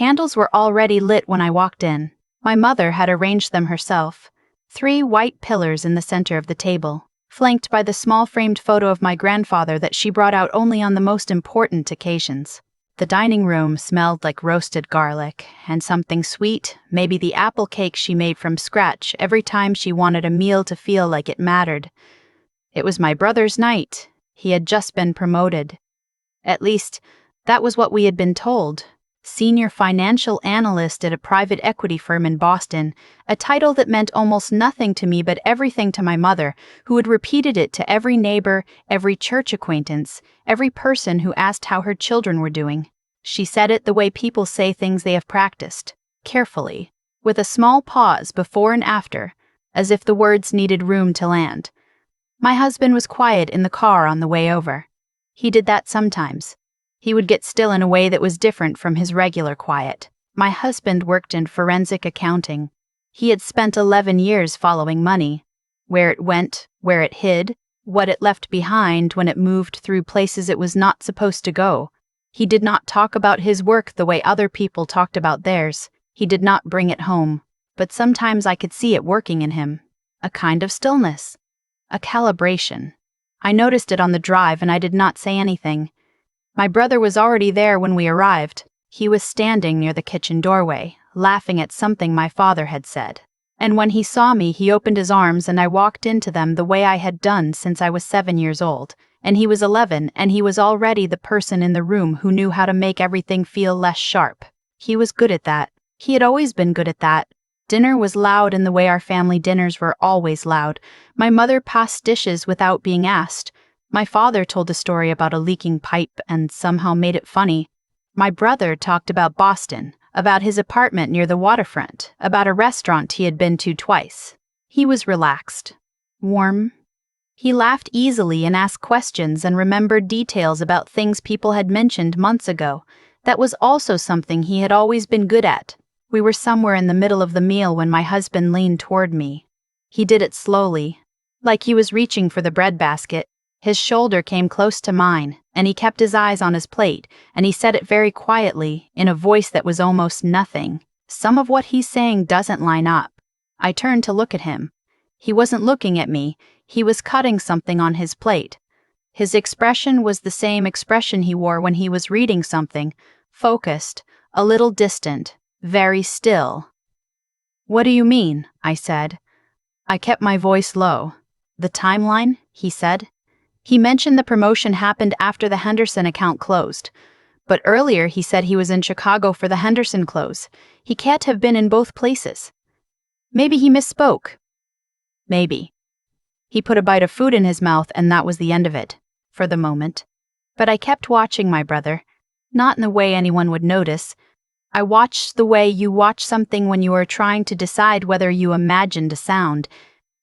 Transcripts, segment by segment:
Candles were already lit when I walked in. My mother had arranged them herself. 3 white pillars in the center of the table, flanked by the small framed photo of my grandfather that she brought out only on the most important occasions. The dining room smelled like roasted garlic, and something sweet, maybe the apple cake she made from scratch every time she wanted a meal to feel like it mattered. It was my brother's night. He had just been promoted. At least, that was what we had been told. Senior financial analyst at a private equity firm in Boston, a title that meant almost nothing to me but everything to my mother, who had repeated it to every neighbor, every church acquaintance, every person who asked how her children were doing. She said it the way people say things they have practiced, carefully, with a small pause before and after, as if the words needed room to land. My husband was quiet in the car on the way over. He did that sometimes. He would get still in a way that was different from his regular quiet. My husband worked in forensic accounting. He had spent 11 years following money. Where it went, where it hid, what it left behind when it moved through places it was not supposed to go. He did not talk about his work the way other people talked about theirs. He did not bring it home. But sometimes I could see it working in him. A kind of stillness. A calibration. I noticed it on the drive and I did not say anything. My brother was already there when we arrived. He was standing near the kitchen doorway, laughing at something my father had said. And when he saw me, he opened his arms and I walked into them the way I had done since I was 7 years old. And he was 11, and he was already the person in the room who knew how to make everything feel less sharp. He was good at that. He had always been good at that. Dinner was loud in the way our family dinners were always loud. My mother passed dishes without being asked. My father told a story about a leaking pipe and somehow made it funny. My brother talked about Boston, about his apartment near the waterfront, about a restaurant he had been to twice. He was relaxed, warm. He laughed easily and asked questions and remembered details about things people had mentioned months ago. That was also something he had always been good at. We were somewhere in the middle of the meal when my husband leaned toward me. He did it slowly, like he was reaching for the breadbasket. His shoulder came close to mine, and he kept his eyes on his plate, and he said it very quietly, in a voice that was almost nothing. Some of what he's saying doesn't line up. I turned to look at him. He wasn't looking at me, he was cutting something on his plate. His expression was the same expression he wore when he was reading something, focused, a little distant, very still. "What do you mean?" I said. I kept my voice low. "The timeline?" he said. He mentioned the promotion happened after the Henderson account closed. But earlier he said he was in Chicago for the Henderson close. He can't have been in both places. Maybe he misspoke. Maybe. He put a bite of food in his mouth and that was the end of it, for the moment. But I kept watching my brother, not in the way anyone would notice. I watched the way you watch something when you are trying to decide whether you imagined a sound.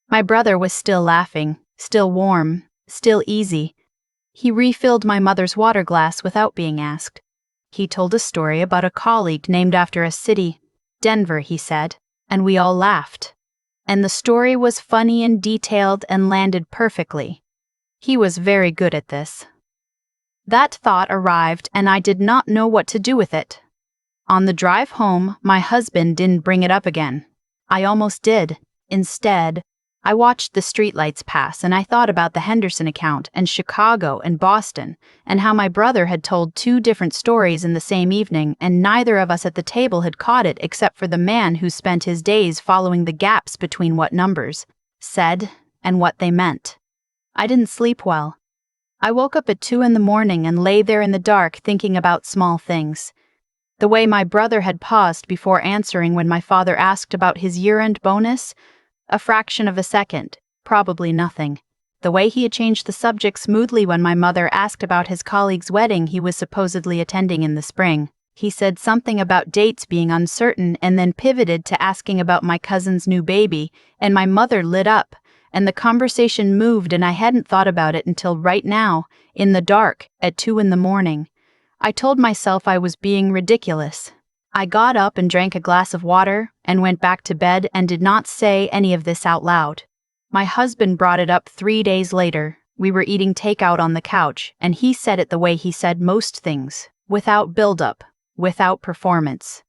My brother was still laughing, still warm, still easy. He refilled my mother's water glass without being asked. He told a story about a colleague named after a city, Denver, he said, and we all laughed. And the story was funny and detailed and landed perfectly. He was very good at this. That thought arrived and I did not know what to do with it. On the drive home, my husband didn't bring it up again. I almost did. Instead, I watched the streetlights pass and I thought about the Henderson account and Chicago and Boston and how my brother had told 2 different stories in the same evening and neither of us at the table had caught it except for the man who spent his days following the gaps between what numbers said and what they meant. I didn't sleep well. I woke up at 2 a.m. and lay there in the dark thinking about small things. The way my brother had paused before answering when my father asked about his year-end bonus, a fraction of a second, probably nothing. The way he had changed the subject smoothly when my mother asked about his colleague's wedding he was supposedly attending in the spring. He said something about dates being uncertain and then pivoted to asking about my cousin's new baby, and my mother lit up, and the conversation moved and I hadn't thought about it until right now, in the dark, at 2 a.m. I told myself I was being ridiculous. I got up and drank a glass of water and went back to bed and did not say any of this out loud. My husband brought it up 3 days later. We were eating takeout on the couch, and he said it the way he said most things, without build-up, without performance.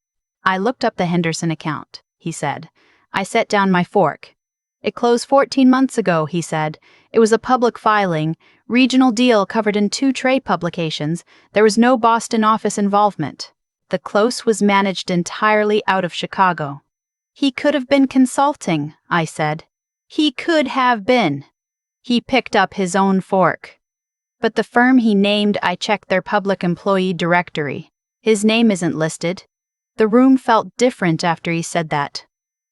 I looked up the Henderson account, he said. I set down my fork. It closed 14 months ago, he said. It was a public filing, regional deal covered in 2 trade publications. There was no Boston office involvement. The close was managed entirely out of Chicago. He could have been consulting, I said. He could have been. He picked up his own fork. But the firm he named, I checked their public employee directory. His name isn't listed. The room felt different after he said that.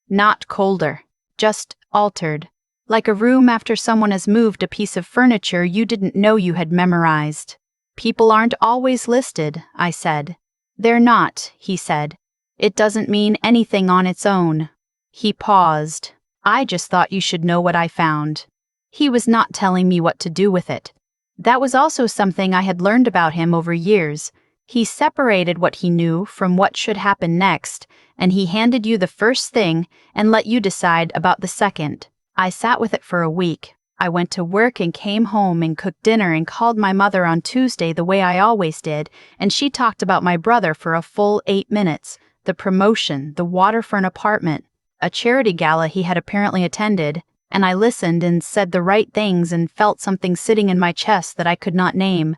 Not colder, just altered. Like a room after someone has moved a piece of furniture you didn't know you had memorized. People aren't always listed, I said. They're not, he said. It doesn't mean anything on its own. He paused. I just thought you should know what I found. He was not telling me what to do with it. That was also something I had learned about him over years. He separated what he knew from what should happen next, and he handed you the first thing and let you decide about the second. I sat with it for a week. I went to work and came home and cooked dinner and called my mother on Tuesday the way I always did, and she talked about my brother for a full 8 minutes, the promotion, the waterfront apartment, a charity gala he had apparently attended, and I listened and said the right things and felt something sitting in my chest that I could not name.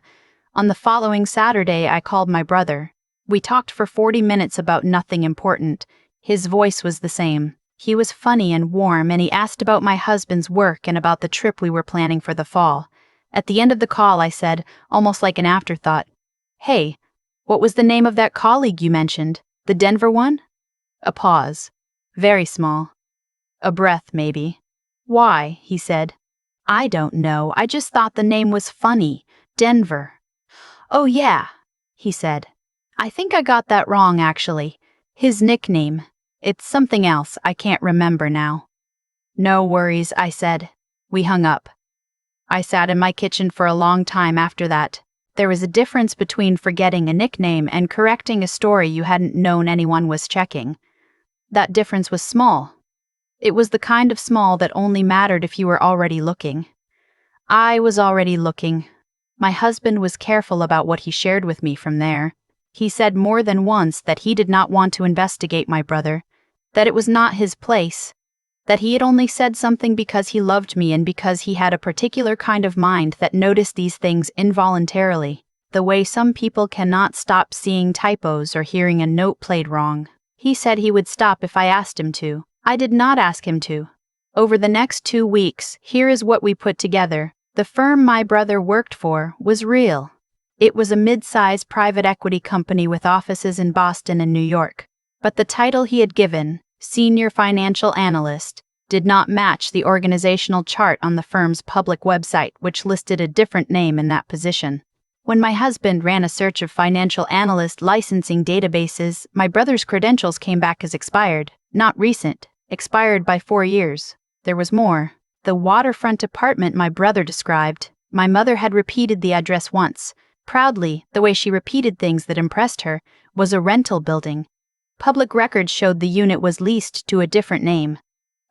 On the following Saturday, I called my brother. We talked for 40 minutes about nothing important. His voice was the same. He was funny and warm, and he asked about my husband's work and about the trip we were planning for the fall. At the end of the call, I said, almost like an afterthought, "Hey, what was the name of that colleague you mentioned? The Denver one?" A pause. Very small. A breath, maybe. "Why?" he said. "I don't know. I just thought the name was funny. Denver." "Oh yeah," he said. "I think I got that wrong, actually. His nickname. It's something else I can't remember now." "No worries," I said. We hung up. I sat in my kitchen for a long time after that. There was a difference between forgetting a nickname and correcting a story you hadn't known anyone was checking. That difference was small. It was the kind of small that only mattered if you were already looking. I was already looking. My husband was careful about what he shared with me from there. He said more than once that he did not want to investigate my brother, that it was not his place, that he had only said something because he loved me and because he had a particular kind of mind that noticed these things involuntarily, the way some people cannot stop seeing typos or hearing a note played wrong. He said he would stop if I asked him to. I did not ask him to. Over the next 2 weeks, here is what we put together. The firm my brother worked for was real. It was a mid-sized private equity company with offices in Boston and New York. But the title he had given, Senior Financial Analyst, did not match the organizational chart on the firm's public website, which listed a different name in that position. When my husband ran a search of financial analyst licensing databases, my brother's credentials came back as expired, not recent, expired by 4 years. There was more. The waterfront apartment my brother described, my mother had repeated the address once. Proudly, the way she repeated things that impressed her, was a rental building. Public records showed the unit was leased to a different name.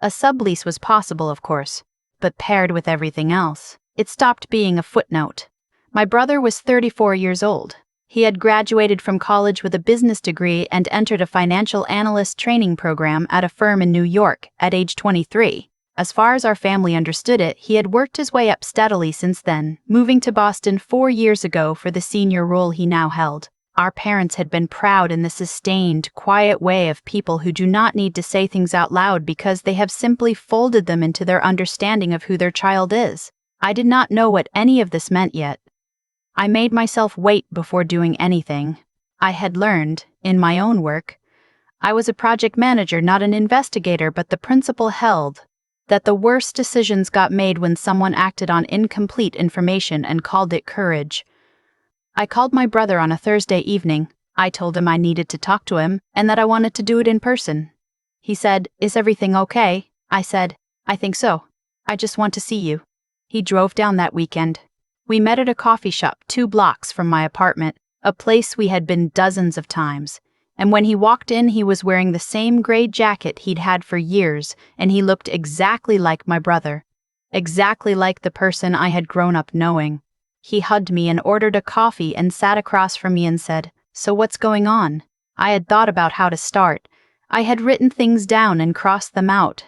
A sublease was possible, of course, but paired with everything else, it stopped being a footnote. My brother was 34 years old. He had graduated from college with a business degree and entered a financial analyst training program at a firm in New York at age 23. As far as our family understood it, he had worked his way up steadily since then, moving to Boston 4 years ago for the senior role he now held. Our parents had been proud in the sustained, quiet way of people who do not need to say things out loud because they have simply folded them into their understanding of who their child is. I did not know what any of this meant yet. I made myself wait before doing anything. I had learned, in my own work, I was a project manager, not an investigator, but the principle held that the worst decisions got made when someone acted on incomplete information and called it courage. I called my brother on a Thursday evening. I told him I needed to talk to him and that I wanted to do it in person. He said, "Is everything okay?" I said, "I think so. I just want to see you." He drove down that weekend. We met at a coffee shop 2 blocks from my apartment, a place we had been dozens of times. And when he walked in, he was wearing the same gray jacket he'd had for years, and he looked exactly like my brother, exactly like the person I had grown up knowing. He hugged me and ordered a coffee and sat across from me and said, "So what's going on?" I had thought about how to start. I had written things down and crossed them out.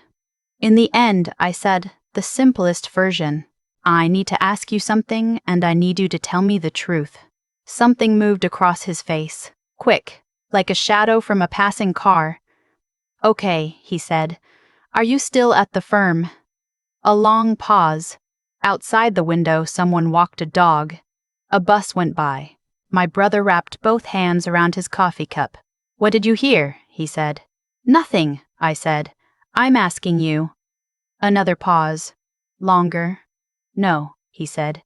In the end, I said, the simplest version. I need to ask you something, and I need you to tell me the truth. Something moved across his face. Quick, like a shadow from a passing car. Okay, he said. Are you still at the firm? A long pause. Outside the window, someone walked a dog. A bus went by. My brother wrapped both hands around his coffee cup. What did you hear? He said. Nothing, I said. I'm asking you. Another pause. Longer. No, he said.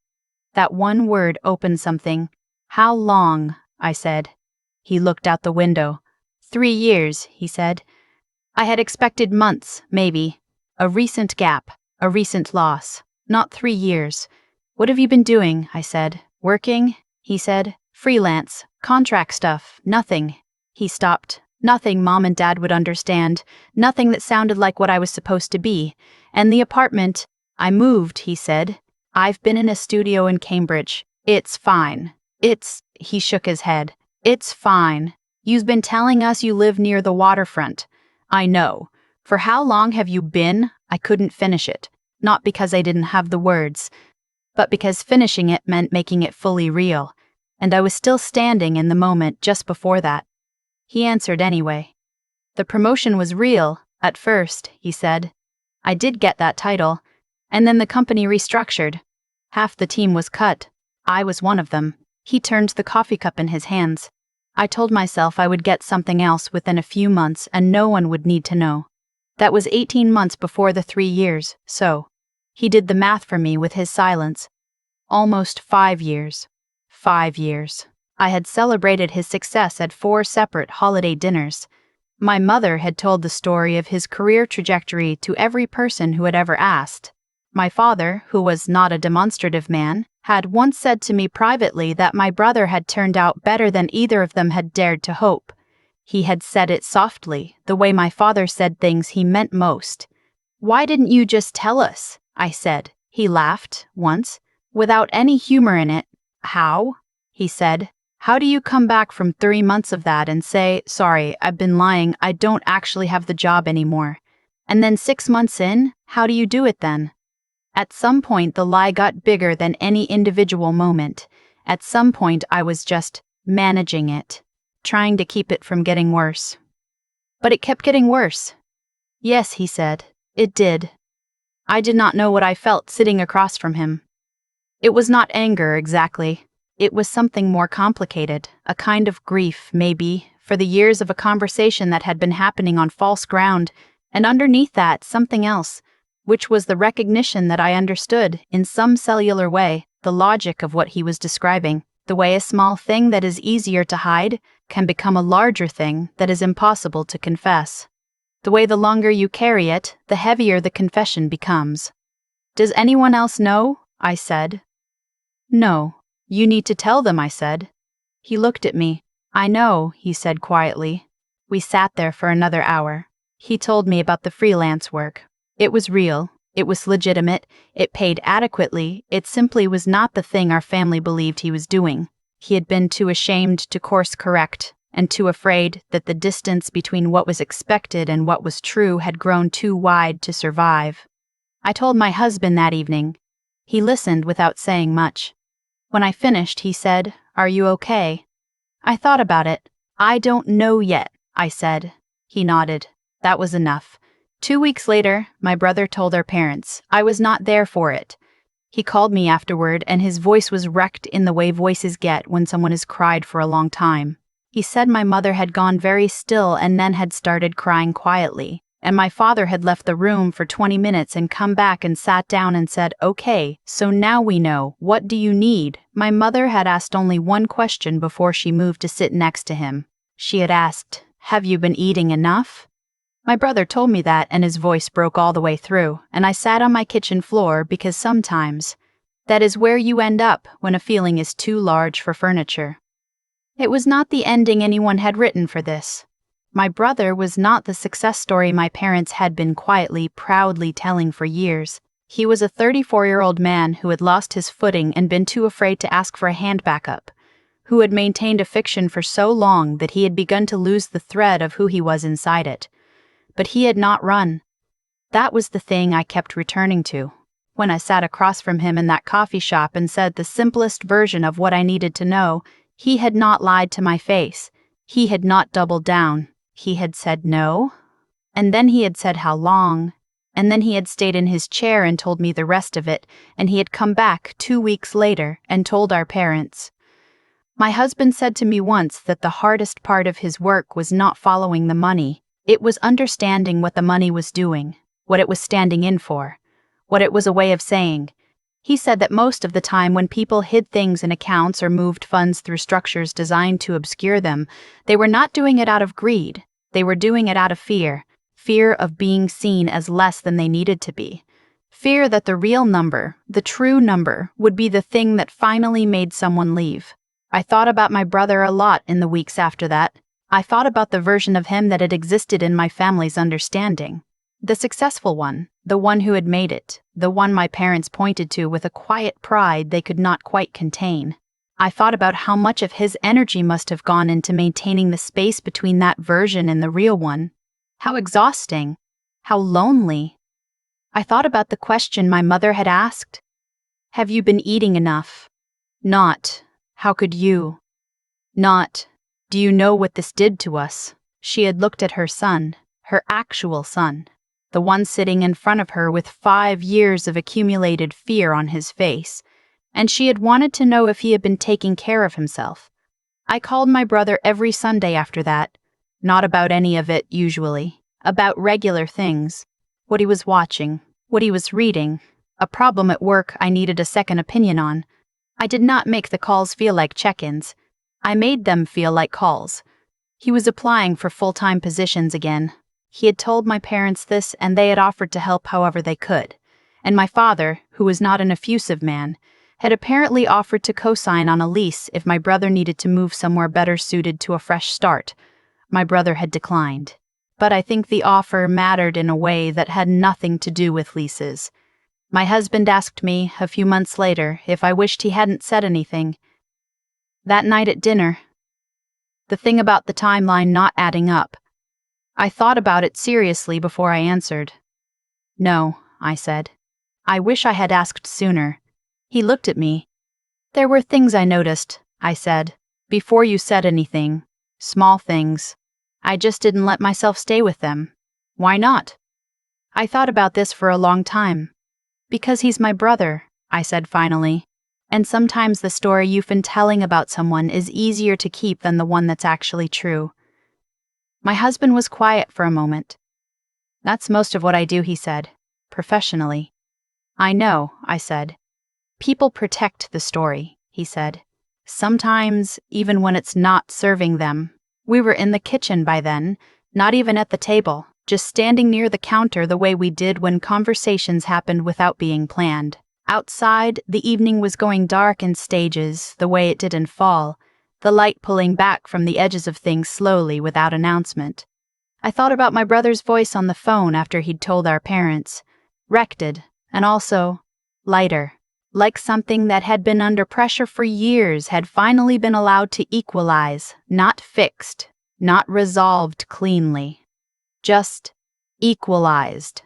That one word opened something. How long? I said. He looked out the window. 3 years, he said. I had expected months, maybe. A recent gap, a recent loss. Not 3 years. What have you been doing? I said. Working? He said. Freelance, contract stuff, nothing. He stopped. Nothing Mom and Dad would understand. Nothing that sounded like what I was supposed to be. And the apartment. I moved, he said. I've been in a studio in Cambridge. It's fine. He shook his head. It's fine. You've been telling us you live near the waterfront. I know. For how long have you been? I couldn't finish it. Not because I didn't have the words, but because finishing it meant making it fully real. And I was still standing in the moment just before that. He answered anyway. The promotion was real, at first, he said. I did get that title. And then the company restructured. Half the team was cut. I was one of them. He turned the coffee cup in his hands. I told myself I would get something else within a few months and no one would need to know. That was 18 months before the 3 years, so. He did the math for me with his silence. Almost 5 years. 5 years. I had celebrated his success at 4 separate holiday dinners. My mother had told the story of his career trajectory to every person who had ever asked. My father, who was not a demonstrative man, had once said to me privately that my brother had turned out better than either of them had dared to hope. He had said it softly, the way my father said things he meant most. Why didn't you just tell us? I said. He laughed, once, without any humor in it. How? He said. How do you come back from 3 months of that and say, sorry, I've been lying, I don't actually have the job anymore? And then 6 months in, how do you do it then? At some point, the lie got bigger than any individual moment. At some point, I was just managing it, trying to keep it from getting worse. But it kept getting worse. Yes, he said, it did. I did not know what I felt sitting across from him. It was not anger, exactly. It was something more complicated, a kind of grief, maybe, for the years of a conversation that had been happening on false ground, and underneath that, something else, which was the recognition that I understood, in some cellular way, the logic of what he was describing, the way a small thing that is easier to hide can become a larger thing that is impossible to confess. The way the longer you carry it, the heavier the confession becomes. Does anyone else know? I said. No. You need to tell them, I said. He looked at me. I know, he said quietly. We sat there for another hour. He told me about the freelance work. It was real. It was legitimate. It paid adequately. It simply was not the thing our family believed he was doing. He had been too ashamed to course correct, and too afraid that the distance between what was expected and what was true had grown too wide to survive. I told my husband that evening. He listened without saying much. When I finished, he said, "Are you okay?" I thought about it. "I don't know yet," I said. He nodded. That was enough. 2 weeks later, my brother told our parents. I was not there for it. He called me afterward, and his voice was wrecked in the way voices get when someone has cried for a long time. He said my mother had gone very still and then had started crying quietly, and my father had left the room for 20 minutes and come back and sat down and said, "Okay, so now we know. What do you need?" My mother had asked only one question before she moved to sit next to him. She had asked, "Have you been eating enough?" My brother told me that, and his voice broke all the way through, and I sat on my kitchen floor because sometimes that is where you end up when a feeling is too large for furniture. It was not the ending anyone had written for this. My brother was not the success story my parents had been quietly, proudly telling for years. He was a 34-year-old man who had lost his footing and been too afraid to ask for a hand backup. who had maintained a fiction for so long that he had begun to lose the thread of who he was inside it. But he had not run. That was the thing I kept returning to. When I sat across from him in that coffee shop and said the simplest version of what I needed to know, he had not lied to my face. He had not doubled down. He had said no. And then he had said how long. And then he had stayed in his chair and told me the rest of it, and he had come back 2 weeks later and told our parents. My husband said to me once that the hardest part of his work was not following the money. It was understanding what the money was doing, what it was standing in for, what it was a way of saying. He said that most of the time when people hid things in accounts or moved funds through structures designed to obscure them, they were not doing it out of greed. They were doing it out of fear. Fear of being seen as less than they needed to be. Fear that the real number, the true number, would be the thing that finally made someone leave. I thought about my brother a lot in the weeks after that. I thought about the version of him that had existed in my family's understanding. The successful one, the one who had made it, the one my parents pointed to with a quiet pride they could not quite contain. I thought about how much of his energy must have gone into maintaining the space between that version and the real one. How exhausting. How lonely. I thought about the question my mother had asked. Have you been eating enough? Not, how could you? Not, do you know what this did to us? She had looked at her son, her actual son, the one sitting in front of her with 5 years of accumulated fear on his face, and she had wanted to know if he had been taking care of himself. I called my brother every Sunday after that. Not about any of it, usually. About regular things. What he was watching. What he was reading. A problem at work I needed a second opinion on. I did not make the calls feel like check-ins. I made them feel like calls. He was applying for full-time positions again. He had told my parents this, and they had offered to help however they could. And my father, who was not an effusive man, had apparently offered to co-sign on a lease if my brother needed to move somewhere better suited to a fresh start. My brother had declined. But I think the offer mattered in a way that had nothing to do with leases. My husband asked me, a few months later, if I wished he hadn't said anything. That night at dinner, the thing about the timeline not adding up. I thought about it seriously before I answered. No, I said. I wish I had asked sooner. He looked at me. There were things I noticed, I said, before you said anything. Small things. I just didn't let myself stay with them. Why not? I thought about this for a long time. Because he's my brother, I said finally. And sometimes the story you've been telling about someone is easier to keep than the one that's actually true. My husband was quiet for a moment. That's most of what I do, he said, professionally. I know, I said. People protect the story, he said. Sometimes, even when it's not serving them. We were in the kitchen by then, not even at the table, just standing near the counter the way we did when conversations happened without being planned. Outside, the evening was going dark in stages, the way it did in fall, the light pulling back from the edges of things slowly without announcement. I thought about my brother's voice on the phone after he'd told our parents, rected, and also lighter. Like something that had been under pressure for years had finally been allowed to equalize, not fixed, not resolved cleanly. Just equalized.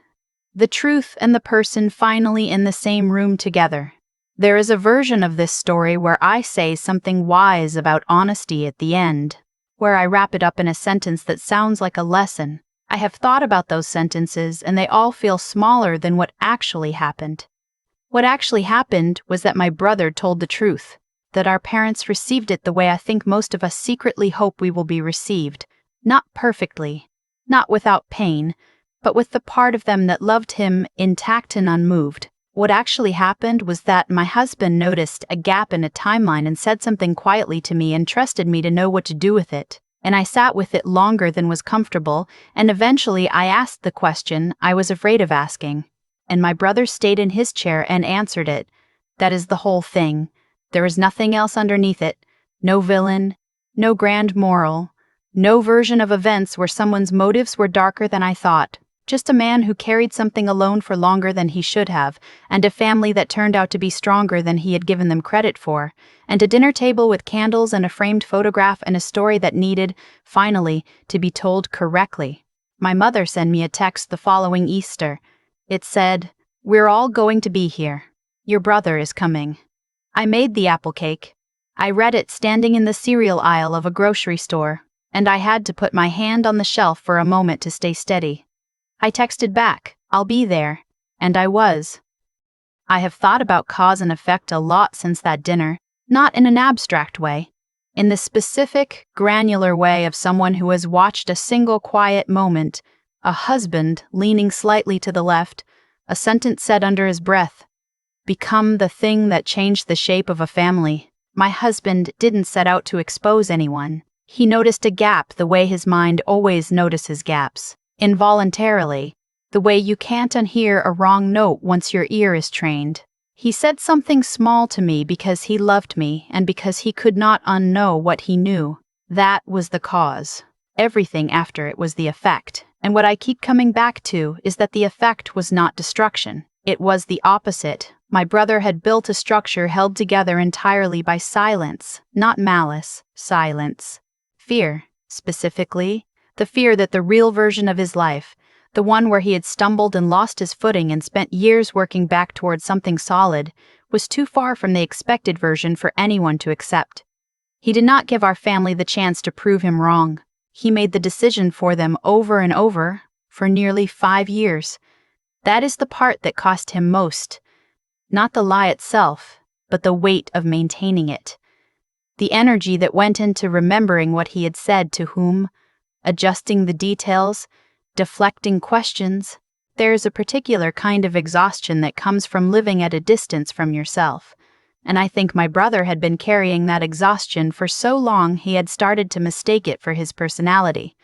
The truth and the person finally in the same room together. There is a version of this story where I say something wise about honesty at the end, where I wrap it up in a sentence that sounds like a lesson. I have thought about those sentences and they all feel smaller than what actually happened. What actually happened was that my brother told the truth, that our parents received it the way I think most of us secretly hope we will be received, not perfectly, not without pain, but with the part of them that loved him intact and unmoved. What actually happened was that my husband noticed a gap in a timeline and said something quietly to me and trusted me to know what to do with it, and I sat with it longer than was comfortable, and eventually I asked the question I was afraid of asking. And my brother stayed in his chair and answered it. That is the whole thing. There is nothing else underneath it. No villain, no grand moral, no version of events where someone's motives were darker than I thought. Just a man who carried something alone for longer than he should have, and a family that turned out to be stronger than he had given them credit for, and a dinner table with candles and a framed photograph and a story that needed, finally, to be told correctly. My mother sent me a text the following Easter. It said, "We're all going to be here. Your brother is coming." I made the apple cake. I read it standing in the cereal aisle of a grocery store, and I had to put my hand on the shelf for a moment to stay steady. I texted back, "I'll be there," and I was. I have thought about cause and effect a lot since that dinner, not in an abstract way, in the specific, granular way of someone who has watched a single quiet moment, a husband leaning slightly to the left, a sentence said under his breath, become the thing that changed the shape of a family. My husband didn't set out to expose anyone. He noticed a gap the way his mind always notices gaps. Involuntarily, the way you can't unhear a wrong note once your ear is trained. He said something small to me because he loved me and because he could not unknow what he knew. That was the cause. Everything after it was the effect. And what I keep coming back to is that the effect was not destruction. It was the opposite. My brother had built a structure held together entirely by silence, not malice, silence. Fear, specifically. The fear that the real version of his life, the one where he had stumbled and lost his footing and spent years working back towards something solid, was too far from the expected version for anyone to accept. He did not give our family the chance to prove him wrong. He made the decision for them over and over, for nearly 5 years. That is the part that cost him most. Not the lie itself, but the weight of maintaining it. The energy that went into remembering what he had said to whom, adjusting the details, deflecting questions. There is a particular kind of exhaustion that comes from living at a distance from yourself, and I think my brother had been carrying that exhaustion for so long he had started to mistake it for his personality.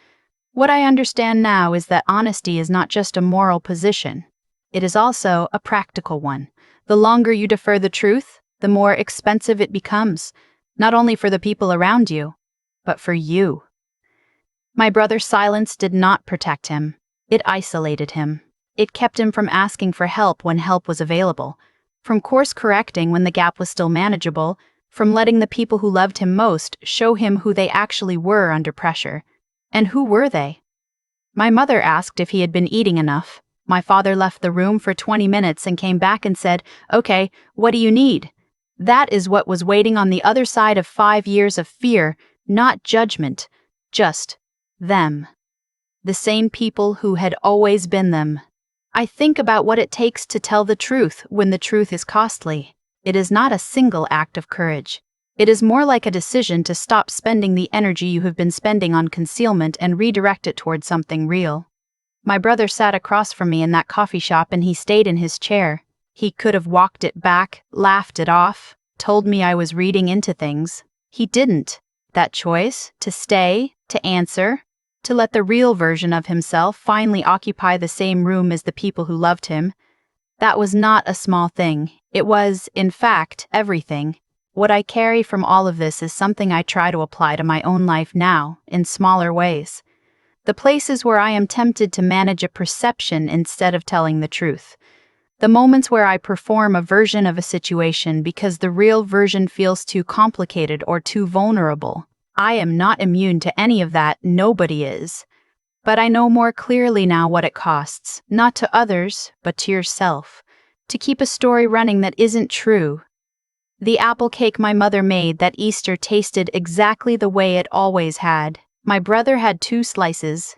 What I understand now is that honesty is not just a moral position. It is also a practical one. The longer you defer the truth, the more expensive it becomes, not only for the people around you, but for you. My brother's silence did not protect him. It isolated him. It kept him from asking for help when help was available, from course-correcting when the gap was still manageable, from letting the people who loved him most show him who they actually were under pressure. And who were they? My mother asked if he had been eating enough. My father left the room for 20 minutes and came back and said, "Okay, what do you need?" That is what was waiting on the other side of 5 years of fear, not judgment, just them. The same people who had always been them. I think about what it takes to tell the truth when the truth is costly. It is not a single act of courage. It is more like a decision to stop spending the energy you have been spending on concealment and redirect it toward something real. My brother sat across from me in that coffee shop and he stayed in his chair. He could have walked it back, laughed it off, told me I was reading into things. He didn't. That choice, to stay, to answer, to let the real version of himself finally occupy the same room as the people who loved him, that was not a small thing. It was, in fact, everything. What I carry from all of this is something I try to apply to my own life now, in smaller ways. The places where I am tempted to manage a perception instead of telling the truth. The moments where I perform a version of a situation because the real version feels too complicated or too vulnerable. I am not immune to any of that, nobody is. But I know more clearly now what it costs, not to others, but to yourself, to keep a story running that isn't true. The apple cake my mother made that Easter tasted exactly the way it always had. My brother had 2 slices,